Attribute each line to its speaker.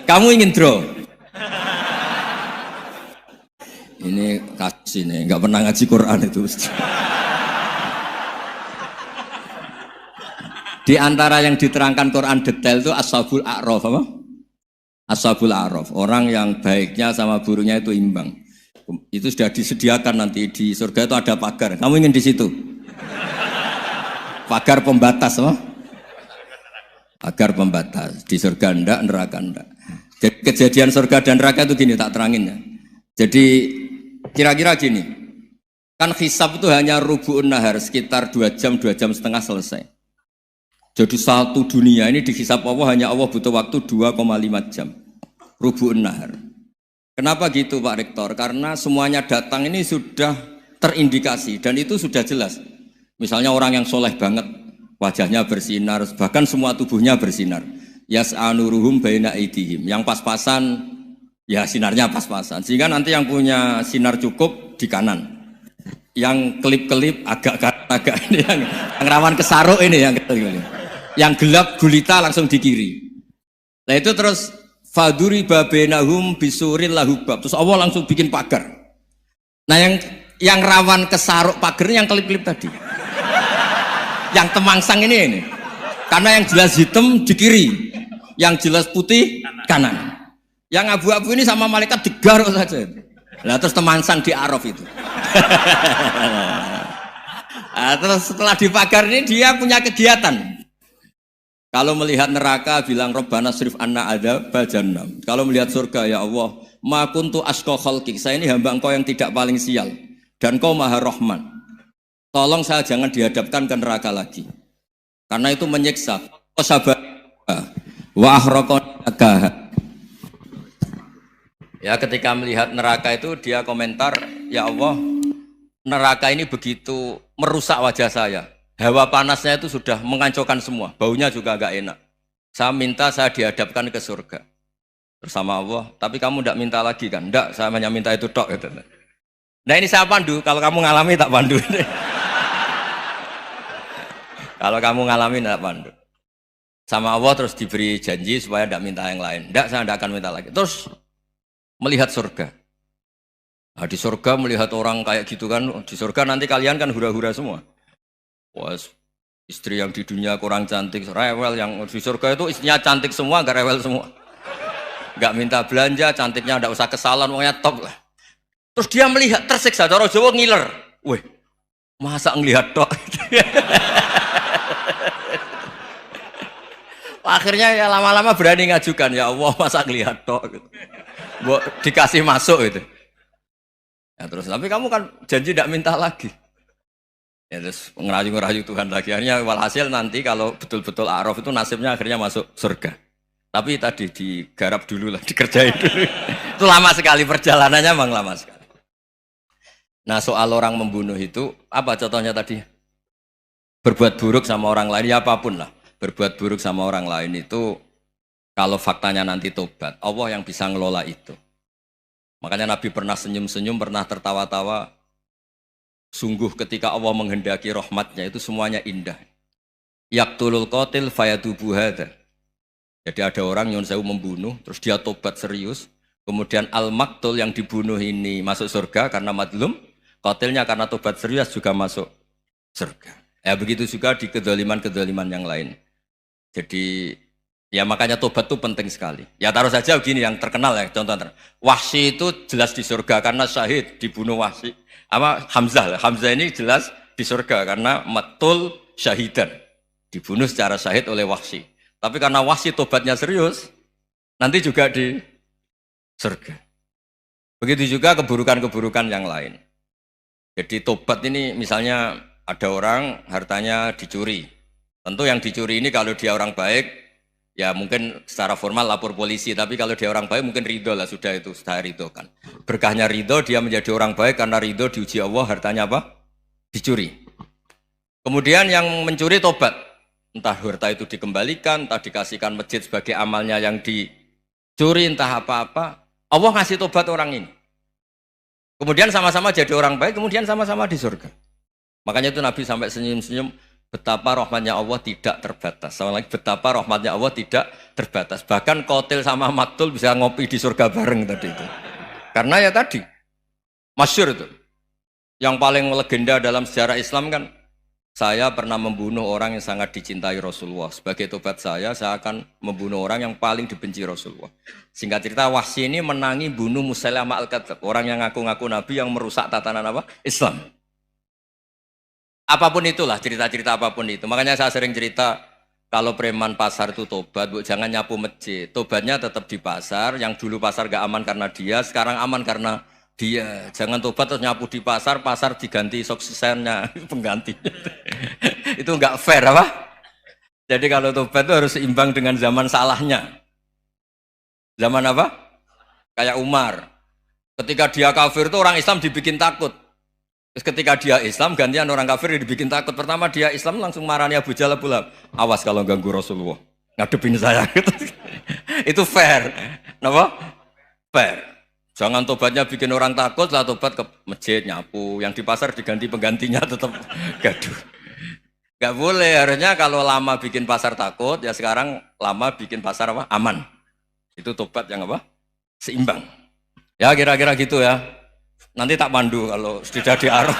Speaker 1: Kamu ingin draw? Ini kasus ini, nggak pernah ngaji Quran itu. Di antara yang diterangkan Quran detail itu Ashabul A'raf apa? Ashabul A'raf, orang yang baiknya sama buruknya itu imbang. Itu sudah disediakan nanti di surga itu ada pagar. Kamu ingin di situ? Pagar pembatas apa? Pagar pembatas. Di surga enggak, neraka enggak. Jadi kejadian surga dan neraka itu gini, tak terangin ya. Jadi kira-kira gini. Kan hisab itu hanya rubu'un nahar, sekitar 2 jam setengah selesai. Jadi satu dunia ini dihisab Allah, hanya Allah butuh waktu 2,5 jam. Rubu'un nahar. Kenapa gitu Pak Rektor? Karena semuanya datang ini sudah terindikasi dan itu sudah jelas. Misalnya orang yang soleh banget, wajahnya bersinar, bahkan semua tubuhnya bersinar. Yas'anuruhum baina aidihim. Yang pas-pasan, ya sinarnya pas-pasan. Sehingga nanti yang punya sinar cukup di kanan. Yang kelip-kelip agak ini, yang rawan kesaruk ini yang kelip. Yang gelap gulita langsung di kiri. Nah itu terus faduri babenahum bisuril lahubab. Terus Allah langsung bikin pagar. Nah yang rawan kesaruk pagar yang kelip-kelip tadi. Yang temangsang ini. Karena yang jelas hitam di kiri, yang jelas putih kanan. Yang abu-abu ini sama malaikat digaruk saja. Nah terus temangsang di Araf itu. Nah, terus setelah dipagar ini dia punya kegiatan. Kalau melihat neraka bilang Rabbana srif anna adzab jahannam. Kalau melihat surga ya Allah, ma kuntu asqa khalqik. Saya ini hamba Engkau yang tidak paling sial dan Kau Maha Rahman. Tolong saya jangan dihadapkan ke neraka lagi. Karena itu menyiksa. Wa ahraqaka. Ya ketika melihat neraka itu dia komentar, ya Allah, neraka ini begitu merusak wajah saya. Hawa panasnya itu sudah menghancurkan semua. Baunya juga agak enak. Saya minta saya dihadapkan ke surga bersama Allah. Tapi kamu tidak minta lagi kan? Tidak, saya hanya minta itu tok. Gitu. Nah ini saya pandu. Kalau kamu ngalami tak pandu. Kalau kamu ngalami tidak pandu. Sama Allah terus diberi janji supaya tidak minta yang lain. Tidak, saya tidak akan minta lagi. Terus melihat surga. Nah, di surga melihat orang kayak gitu kan. Di surga nanti kalian kan hura-hura semua. Wah, istri yang di dunia kurang cantik, rewel. Yang di surga itu istrinya cantik semua, gak rewel semua. Gak minta belanja, cantiknya tidak usah ke salon, pokoknya top lah. Terus dia melihat, tersiksa. Cara Jawa ngiler. Wih, masa ngelihat tok? Akhirnya ya lama-lama berani ngajukan, ya Allah masa ngelihat tok gitu. Dikasih masuk gitu. Ya terus, tapi kamu kan janji tidak minta lagi. Ya terus ngerayu-ngerayu Tuhan lagi. Akhirnya walhasil nanti kalau betul-betul A'raf itu nasibnya akhirnya masuk surga. Tapi tadi digarap dulu lah, dikerjain dulu. Itu lama sekali perjalanannya, memang lama sekali. Nah soal orang membunuh itu, apa contohnya tadi? Berbuat buruk sama orang lain, ya apapun lah. Berbuat buruk sama orang lain itu kalau faktanya nanti tobat, Allah yang bisa ngelola itu. Makanya Nabi pernah senyum-senyum, pernah tertawa-tawa. Sungguh ketika Allah menghendaki rahmatnya itu semuanya indah. Yaqtulul qatil fayatubu hadza. Jadi ada orang nyun sewu membunuh, terus dia tobat serius. Kemudian al-maqtul yang dibunuh ini masuk surga karena madlum. Qatilnya karena tobat serius juga masuk surga. Ya begitu juga di kedoliman-kedoliman yang lain. Jadi ya makanya tobat itu penting sekali. Ya taruh saja begini yang terkenal ya, contoh Wahsy itu jelas di surga karena syahid dibunuh Wahsy. Apa Hamzah? Hamzah ini jelas di surga karena matul syahidan, dibunuh secara syahid oleh Wahsy. Tapi karena Wahsy tobatnya serius, nanti juga di surga. Begitu juga keburukan-keburukan yang lain. Jadi tobat ini misalnya ada orang hartanya dicuri. Tentu yang dicuri ini kalau dia orang baik, ya mungkin secara formal lapor polisi. Tapi kalau dia orang baik mungkin ridho lah, sudah itu saya ridho kan. Berkahnya ridho, dia menjadi orang baik karena ridho diuji Allah, hartanya apa? Dicuri. Kemudian yang mencuri tobat. Entah harta itu dikembalikan, entah dikasihkan masjid sebagai amalnya yang dicuri, entah apa-apa. Allah ngasih tobat orang ini. Kemudian sama-sama jadi orang baik, kemudian sama-sama di surga. Makanya itu Nabi sampai senyum-senyum, betapa rahmatnya Allah tidak terbatas. Sama lagi betapa rahmatnya Allah tidak terbatas. Bahkan Qatil sama Maktul bisa ngopi di surga bareng tadi itu. Karena ya tadi, masyhur itu. Yang paling legenda dalam sejarah Islam kan, saya pernah membunuh orang yang sangat dicintai Rasulullah. Sebagai tobat saya akan membunuh orang yang paling dibenci Rasulullah. Singkat cerita, Wahsy ini menangi bunuh Musailamah al-Kadzdzab, orang yang ngaku-ngaku Nabi yang merusak tatanan apa? Islam. Apapun itulah, cerita-cerita apapun itu. Makanya saya sering cerita, kalau preman pasar itu tobat, bu, jangan nyapu masjid. Tobatnya tetap di pasar, yang dulu pasar gak aman karena dia, sekarang aman karena dia. Jangan tobat terus nyapu di pasar, pasar diganti suksesennya, pengganti. Itu nggak fair apa? Jadi kalau tobat itu harus seimbang dengan zaman salahnya. Zaman apa? Kayak Umar. Ketika dia kafir itu orang Islam dibikin takut. Terus ketika dia Islam gantian orang kafir dibikin takut. Pertama dia Islam langsung marahnya Abu Jahal, awas kalau ganggu Rasulullah, ngadepin saya. Itu fair. Kenapa? Fair. Jangan tobatnya bikin orang takut, lah tobat ke masjid nyapu, yang di pasar diganti penggantinya tetap gaduh. Gak boleh, harusnya kalau lama bikin pasar takut, ya sekarang lama bikin pasar apa? Aman. Itu tobat yang apa? Seimbang. Ya kira-kira gitu ya. Nanti tak pandu kalau sudah diarah.